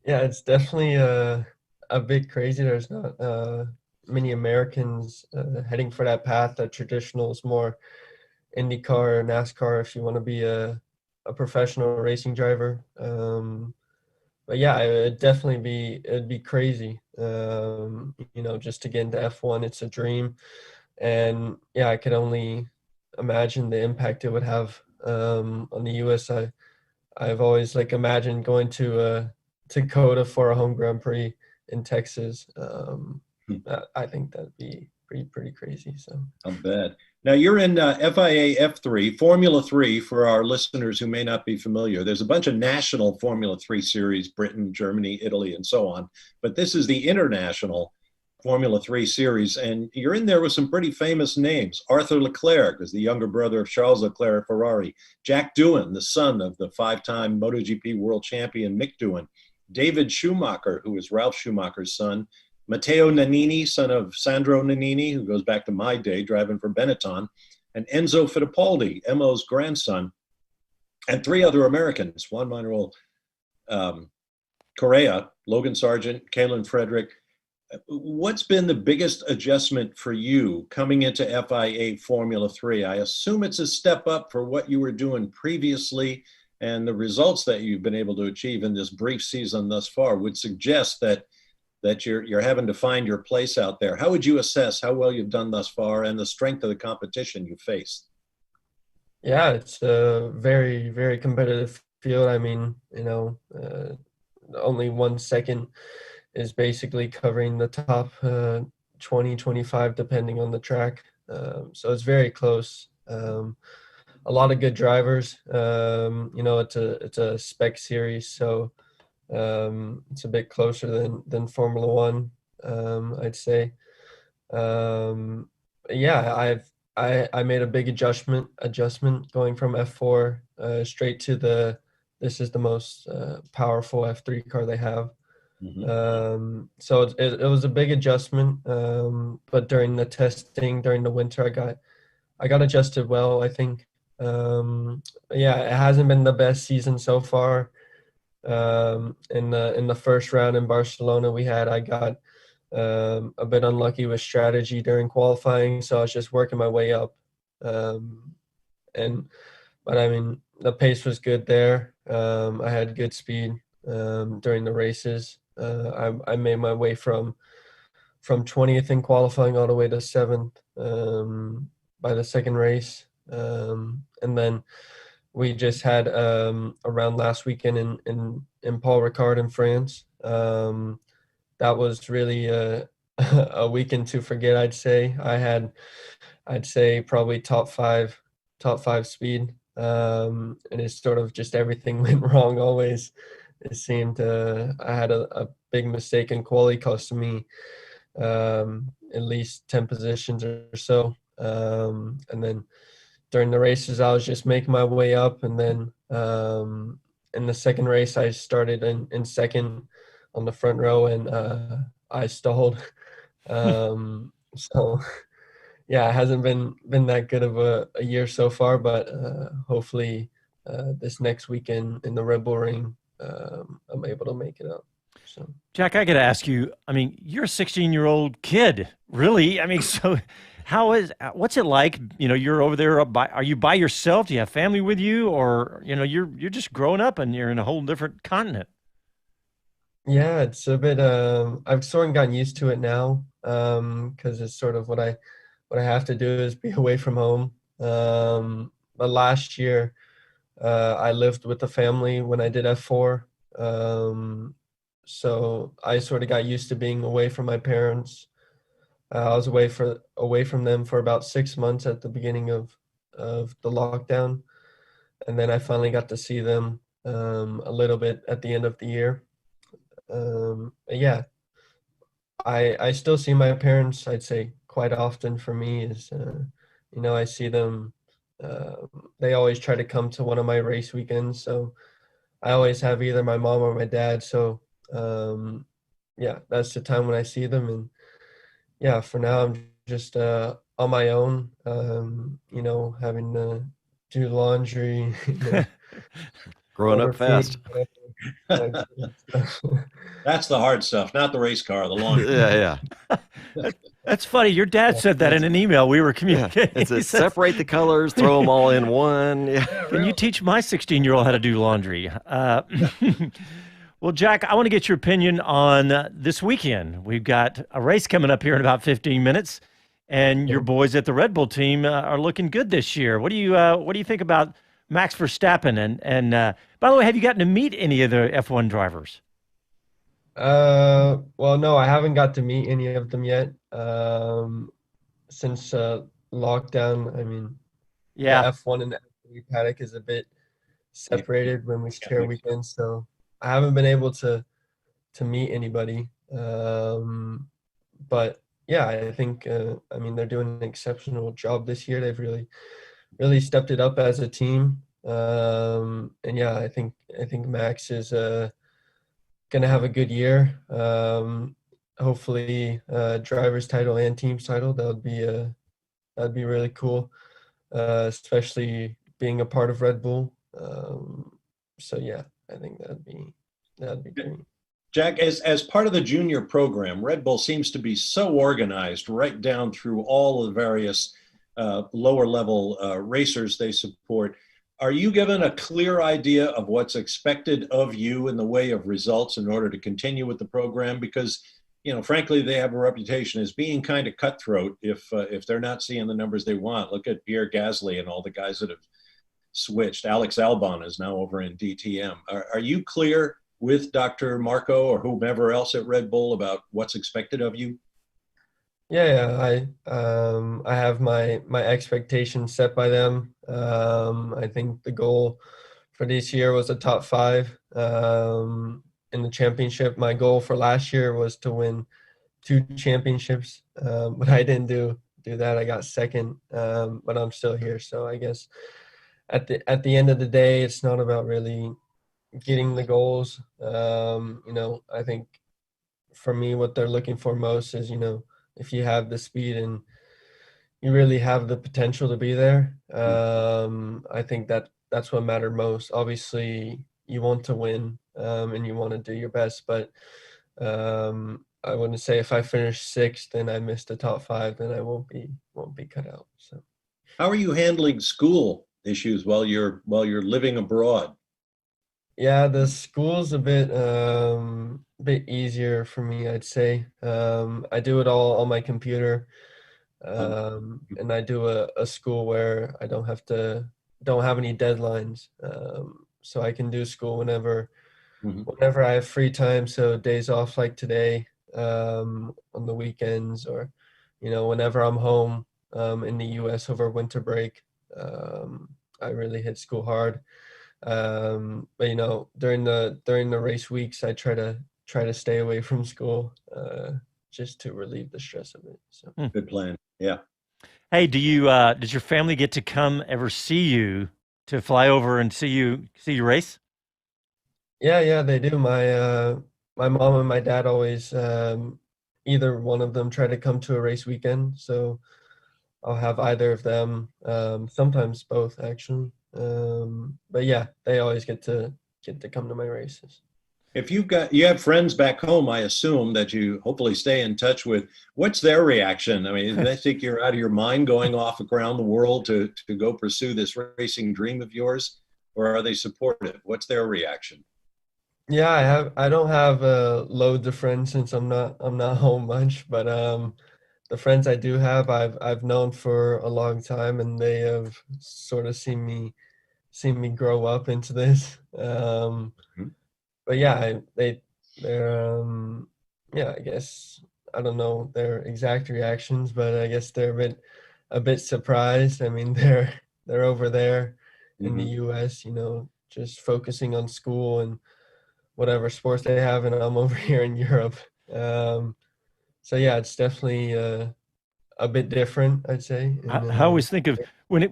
Yeah, it's definitely a bit crazy. There's not many Americans heading for that path. That traditional is more IndyCar or NASCAR if you want to be a professional racing driver. But yeah, it'd be crazy. Just to get into F1, it's a dream. And yeah, I could only imagine the impact it would have on the US. I've always imagined going to COTA for a home Grand Prix in Texas. I think that'd be pretty crazy. So Not bad. Now you're in FIA F3, Formula 3 for our listeners who may not be familiar. There's a bunch of national Formula 3 series, Britain, Germany, Italy, and so on. But this is the international Formula 3 series, and you're in there with some pretty famous names. Arthur Leclerc is the younger brother of Charles Leclerc at Ferrari. Jack Doohan, the son of the five-time MotoGP world champion Mick Doohan. David Schumacher, who is Ralph Schumacher's son. Matteo Nannini, son of Sandro Nannini, who goes back to my day driving for Benetton. And Enzo Fittipaldi, Emo's grandson. And three other Americans, Juan Manuel Correa, Logan Sargent, Kalen Frederick. What's been the biggest adjustment for you coming into FIA Formula 3? I assume it's a step up for what you were doing previously, and the results that you've been able to achieve in this brief season thus far would suggest that you're having to find your place out there. How would you assess how well you've done thus far and the strength of the competition you faced? yeah, it's a very, very competitive field. I mean, only 1 second is basically covering the top 20, 25, depending on the track. So it's very close. A lot of good drivers. It's a spec series, so it's a bit closer than Formula One, I'd say. Yeah, I made a big adjustment going from F4 straight to this is the most powerful F3 car they have. Mm-hmm. So it was a big adjustment, but during the testing during the winter, I got adjusted well, I think. Yeah, it hasn't been the best season so far. In the first round in Barcelona I got a bit unlucky with strategy during qualifying, so I was just working my way up. But I mean, the pace was good there. I had good speed during the races. I made my way from 20th in qualifying all the way to 7th by the second race. And then we just had around last weekend in Paul Ricard in France. That was really a weekend to forget, I'd say. I'd say probably top five speed. And it's sort of just everything went wrong always. It seemed I had a big mistake in quality costing me at least 10 positions or so. And then during the races, I was just making my way up. And then in the second race, I started in second on the front row, and I stalled. So yeah, it hasn't been that good of a year so far, but hopefully this next weekend in the Red Bull Ring, I'm able to make it up. So Jack, I got to ask you, I mean, you're a 16-year-old kid, really? I mean, so what's it like? You're over there, are you by yourself? Do you have family with you? Or, you're just growing up and you're in a whole different continent. yeah, it's a bit, I've sort of gotten used to it now, because it's sort of what I have to do is be away from home. But last year, I lived with the family when I did F4. So I sort of got used to being away from my parents. I was away from them for about 6 months at the beginning of the lockdown, and then I finally got to see them a little bit at the end of the year. But yeah, I still see my parents. I'd say quite often for me is I see them. They always try to come to one of my race weekends, so I always have either my mom or my dad. So yeah, that's the time when I see them, and yeah, for now I'm just on my own. Having to do laundry, Growing order up fast. food, whatever, stuff. That's the hard stuff, not the race car, the laundry. Yeah, yeah. That's funny. Your dad said that in an email we were Yeah. communicating. It's He a said, separate the colors, throw them all in one. Yeah. "Can you teach my 16-year-old how to do laundry?" Well, Jack, I want to get your opinion on this weekend. We've got a race coming up here in about 15 minutes, and your boys at the Red Bull team are looking good this year. What do you think about Max Verstappen? And by the way, have you gotten to meet any of the F1 drivers? Well, no, I haven't got to meet any of them yet. Since lockdown, I mean, the Yeah. F1 and the F3 paddock is a bit Yeah. separated when we Yeah, share makes weekends, so I haven't been able to meet anybody. But yeah, I think I mean they're doing an exceptional job this year. They've really stepped it up as a team. And yeah, I think Max is gonna have a good year. Hopefully, driver's title and team's title. That'd be really cool, especially being a part of Red Bull. So yeah, I think that'd be great. Jack, as part of the junior program, Red Bull seems to be so organized right down through all the various lower level racers they support. Are you given a clear idea of what's expected of you in the way of results in order to continue with the program? Because, frankly, they have a reputation as being kind of cutthroat if they're not seeing the numbers they want. Look at Pierre Gasly and all the guys that have switched. Alex Albon is now over in DTM. Are you clear with Dr. Marco or whomever else at Red Bull about what's expected of you? Yeah, I have my expectations set by them. I think the goal for this year was a top five in the championship. My goal for last year was to win 2 championships, but I didn't do that. I got second, but I'm still here. So I guess at the end of the day, it's not about really getting the goals. I think for me, what they're looking for most is, if you have the speed and you really have the potential to be there, I think that's what mattered most. Obviously, you want to win and you want to do your best, but I wouldn't say if I finish sixth and I missed the top five, then I won't be cut out. So How are you handling school issues while you're living abroad? yeah, the school's a bit easier for me, I'd say. I do it all on my computer. And I do a school where I don't have any deadlines. So I can do school whenever I have free time. So days off like today, on the weekends, or, whenever I'm home, in the US over winter break. I really hit school hard. But during the race weeks, I try to stay away from school, just to relieve the stress of it. So Good plan. Yeah. Hey, does your family get to come ever see you to fly over and see you race? yeah, they do. My mom and my dad always, either one of them try to come to a race weekend. So I'll have either of them, sometimes both actually. But yeah, they always get to come to my races. If you have friends back home, I assume that you hopefully stay in touch with. What's their reaction? I mean, do they think you're out of your mind going off around the world to go pursue this racing dream of yours, or are they supportive? What's their reaction? Yeah, I don't have loads of friends since I'm not home much, but the friends I do have, I've known for a long time, and they have sort of seen me grow up into this. Mhm. But yeah, they're yeah, I guess I don't know their exact reactions, but I guess they're a bit surprised. I mean, they're over there in the US, just focusing on school and whatever sports they have, and I'm over here in Europe. Um, so yeah, it's definitely a bit different, I'd say. And I always think of when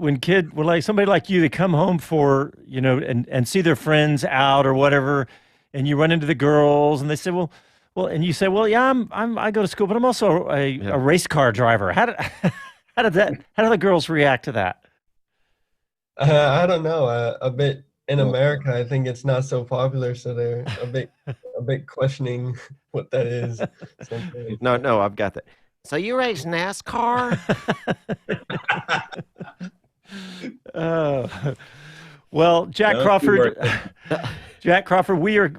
like somebody like you, they come home for, and see their friends out or whatever, and you run into the girls and they say, and you say, well, yeah, I go to school, but I'm also a race car driver. How did the girls react to that? I don't know, a bit in America. I think it's not so popular, so they're a bit questioning what that is. Something. No, I've got that. So you race NASCAR? Well, Jack Crawford,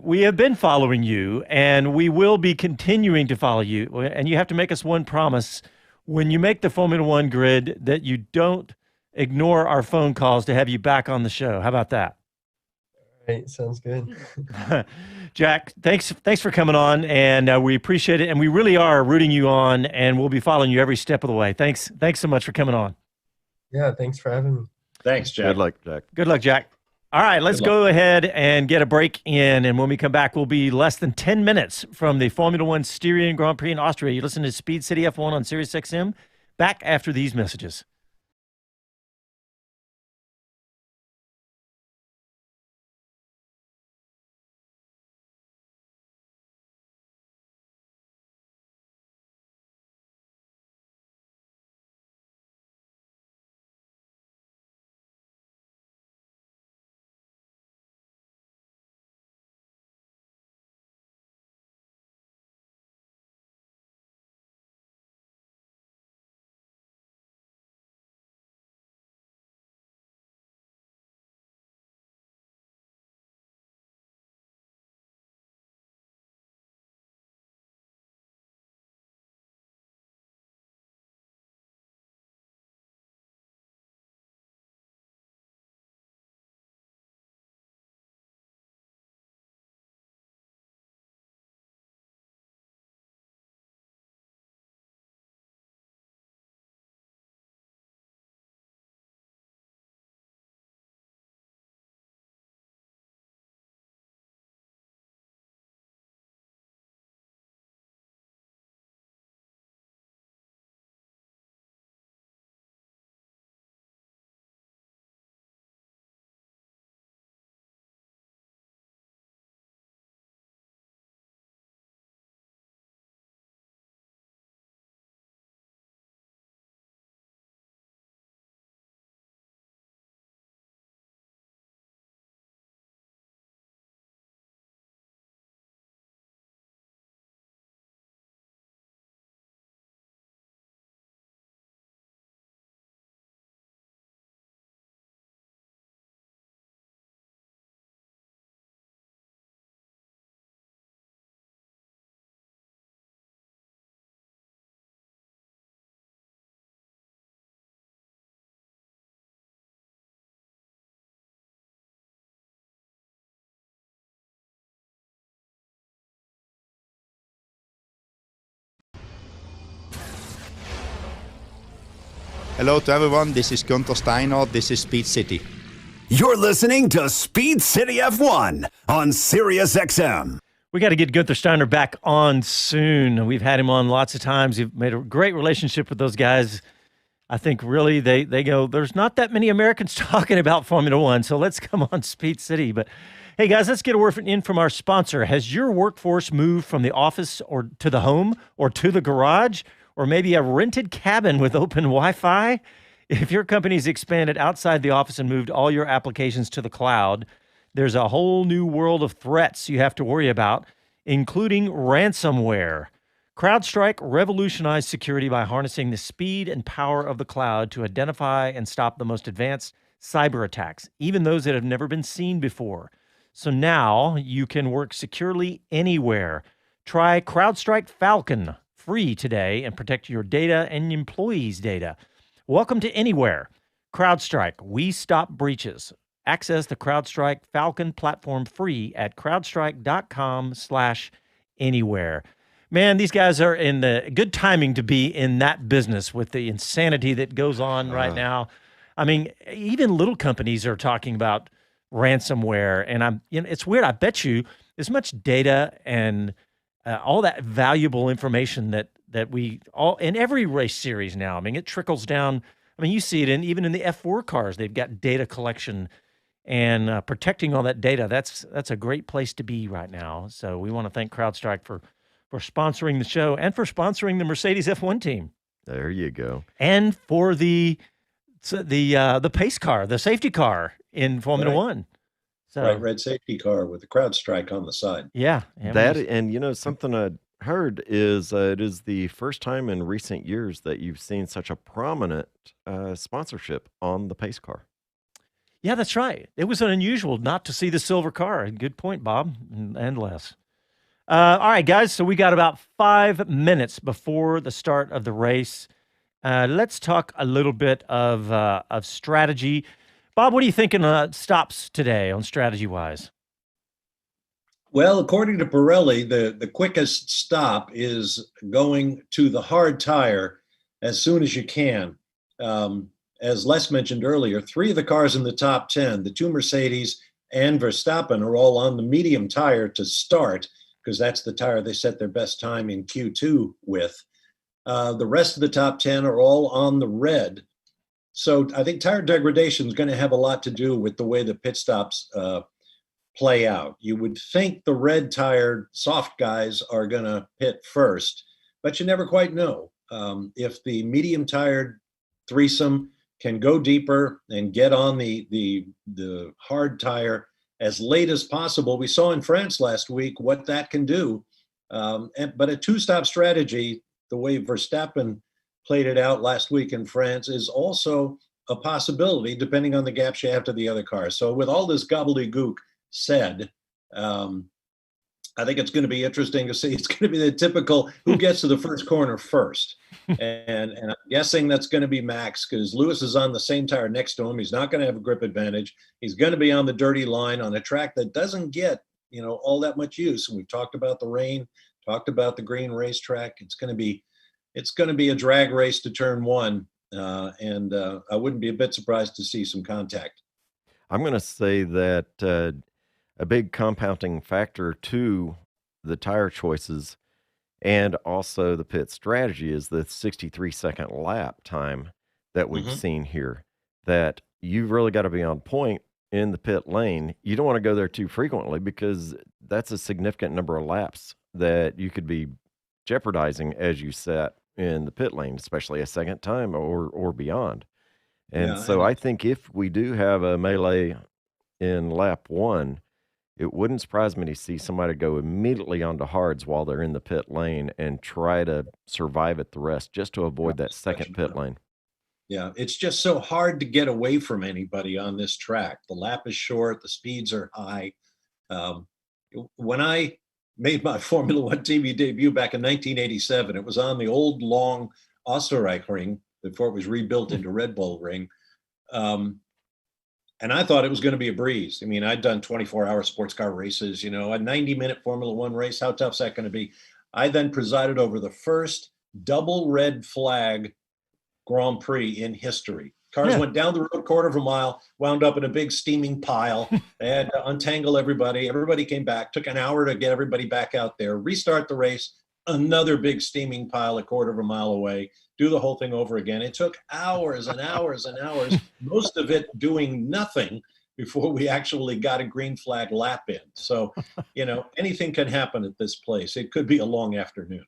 we have been following you, and we will be continuing to follow you. And you have to make us one promise: when you make the Formula One grid, that you don't ignore our phone calls to have you back on the show. How about that? Right, sounds good. Jack, thanks for coming on, and we appreciate it, and we really are rooting you on, and we'll be following you every step of the way. Thanks so much for coming on. Yeah, thanks for having me. Thanks, Jack. Good luck, Jack. Good luck, Jack. All right, let's go ahead and get a break in, and when we come back, we'll be less than 10 minutes from the Formula One Styrian Grand Prix in Austria. You listen to Speed City F1 on Sirius XM. Back after these messages. Hello to everyone, this is Gunther Steiner, this is Speed City. You're listening to Speed City F1 on Sirius XM. We got to get Gunther Steiner back on soon. We've had him on lots of times. We've made a great relationship with those guys. I think really they go, there's not that many Americans talking about Formula One, so let's come on Speed City. But hey, guys, let's get a word in from our sponsor. Has your workforce moved from the office or to the home or to the garage or maybe a rented cabin with open Wi-Fi? If your company's expanded outside the office and moved all your applications to the cloud, there's a whole new world of threats you have to worry about, including ransomware. CrowdStrike revolutionized security by harnessing the speed and power of the cloud to identify and stop the most advanced cyber attacks, even those that have never been seen before. So now you can work securely anywhere. Try CrowdStrike Falcon free today and protect your data and employees' data. Welcome to Anywhere. CrowdStrike, we stop breaches. Access the CrowdStrike Falcon platform free at crowdstrike.com/anywhere. anywhere. Man, these guys are in the good timing to be in that business with the insanity that goes on right now. I mean, even little companies are talking about ransomware, and it's weird. I bet you as much data and all that valuable information that we all in every race series now. I mean, it trickles down. I mean, you see it even in the F4 cars. They've got data collection and protecting all that data. That's a great place to be right now. So we want to thank CrowdStrike for sponsoring the show and for sponsoring the Mercedes F1 team. There you go. And for the pace car, the safety car in Formula One. So red safety car with the CrowdStrike on the side. Yeah. And something I heard is it is the first time in recent years that you've seen such a prominent sponsorship on the pace car. Yeah, that's right. It was unusual not to see the silver car. Good point, Bob and Les. All right, guys. So we got about 5 minutes before the start of the race. Let's talk a little bit of strategy. Bob, what are you thinking stops today on strategy-wise? Well, according to Pirelli, the quickest stop is going to the hard tire as soon as you can. As Les mentioned earlier, 3 of the cars in the top 10, the 2 Mercedes and Verstappen, are all on the medium tire to start, because that's the tire they set their best time in Q2 with. The rest of the top 10 are all on the red. So I think tire degradation is going to have a lot to do with the way the pit stops play out. You would think the red tired soft guys are going to pit first, but you never quite know. If the medium tired threesome can go deeper and get on the hard tire as late as possible, we saw in France last week what that can do. But a 2-stop strategy, the way Verstappen played it out last week in France, is also a possibility depending on the gaps you have to the other cars. So with all this gobbledygook said, I think it's going to be interesting to see. It's going to be the typical who gets to the first corner first. And I'm guessing that's going to be Max, because Lewis is on the same tire next to him. He's not going to have a grip advantage. He's going to be on the dirty line on a track that doesn't get, all that much use. And we've talked about the rain, talked about the green racetrack. It's going to be a drag race to turn 1. And I wouldn't be a bit surprised to see some contact. I'm going to say that a big compounding factor to the tire choices and also the pit strategy is the 63-second lap time that we've seen here, that you've really got to be on point in the pit lane. You don't want to go there too frequently, because that's a significant number of laps that you could be jeopardizing as you sat in the pit lane, especially a second time or beyond. And so I think if we do have a melee in lap 1, it wouldn't surprise me to see somebody go immediately onto hards while they're in the pit lane and try to survive at the rest, just to avoid that second pit lane. Yeah, it's just so hard to get away from anybody on this track. The lap is short, the speeds are high. When I made my Formula One TV debut back in 1987, it was on the old long Österreich ring before it was rebuilt into Red Bull ring. And I thought it was going to be a breeze. I mean, I'd done 24-hour sports car races, a 90-minute Formula One race. How tough's that going to be? I then presided over the first double red flag Grand Prix in history. Cars went down the road quarter of a mile, wound up in a big steaming pile. They had to untangle everybody. Everybody came back. Took an hour to get everybody back out there. Restart the race. Another big steaming pile a quarter of a mile away. Do the whole thing over again. It took hours and hours and hours, most of it doing nothing before we actually got a green flag lap in. So, anything can happen at this place. It could be a long afternoon.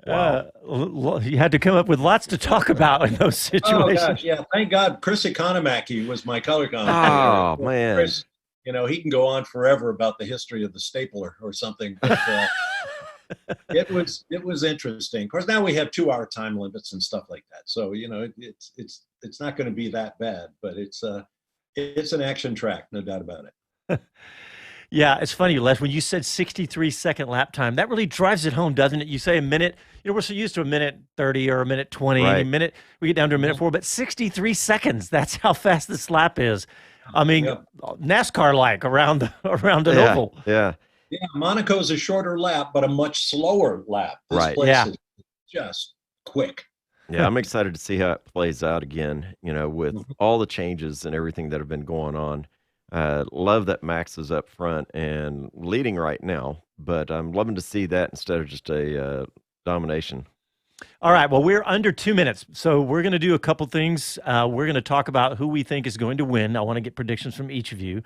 Wow. You had to come up with lots to talk about in those situations. Oh, gosh, yeah. Thank God Chris Economaki was my color commentator. Oh, man. Chris, he can go on forever about the history of the stapler or something. But, it was interesting. Of course, now we have 2-hour time limits and stuff like that. So, it's not going to be that bad, but it's an action track, no doubt about it. Yeah, it's funny, Les, when you said 63-second lap time, that really drives it home, doesn't it? You say a minute, we're so used to a minute 30 or a minute 20, right. We get down to a minute 4, but 63 seconds, that's how fast this lap is. I mean, NASCAR-like around an oval. Yeah. Yeah, Monaco's a shorter lap, but a much slower lap. This Right. place Yeah. is just quick. Yeah, I'm excited to see how it plays out again, with all the changes and everything that have been going on. Love that Max is up front and leading right now, but I'm loving to see that instead of just a domination. All right. Well, we're under 2 minutes, so we're going to do a couple things. We're going to talk about who we think is going to win. I want to get predictions from each of you.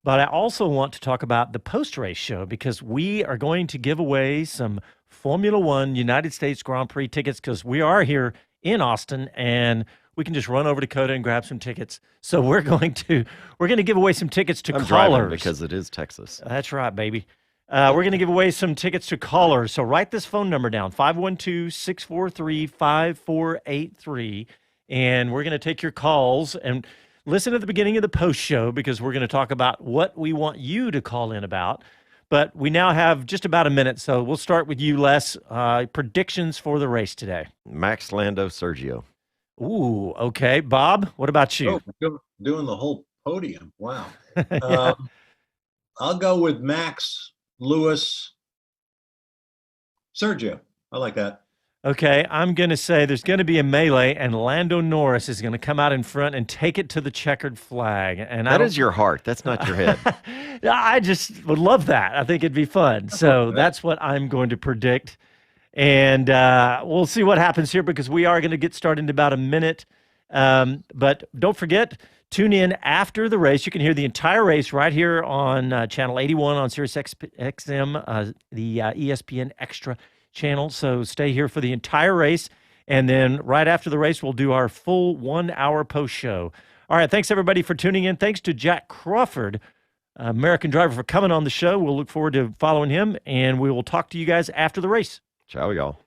But I also want to talk about the post-race show because we are going to give away some Formula One United States Grand Prix tickets because we are here in Austin and we can just run over to Coda and grab some tickets. So we're going to give away some tickets to I'm callers driving because it is Texas. That's right, baby. We're going to give away some tickets to callers. So write this phone number down, 512-643-5483. And we're going to take your calls and listen at the beginning of the post show because we're going to talk about what we want you to call in about. But we now have just about a minute, so we'll start with you, Les. Predictions for the race today. Max, Lando, Sergio. Ooh, okay. Bob, what about you? Oh, doing the whole podium. Wow. Yeah. I'll go with Max, Lewis, Sergio. I like that. Okay, I'm going to say there's going to be a melee, and Lando Norris is going to come out in front and take it to the checkered flag. And That is your heart. That's not your head. I just would love that. I think it'd be fun. So that's what I'm going to predict. And we'll see what happens here because we are going to get started in about a minute. But don't forget, tune in after the race. You can hear the entire race right here on channel 81 on Sirius XM, the ESPN Extra channel. So stay here for the entire race. And then right after the race, we'll do our full 1 hour post show. All right. Thanks, everybody, for tuning in. Thanks to Jack Crawford, American driver, for coming on the show. We'll look forward to following him, and we will talk to you guys after the race. Ciao, y'all.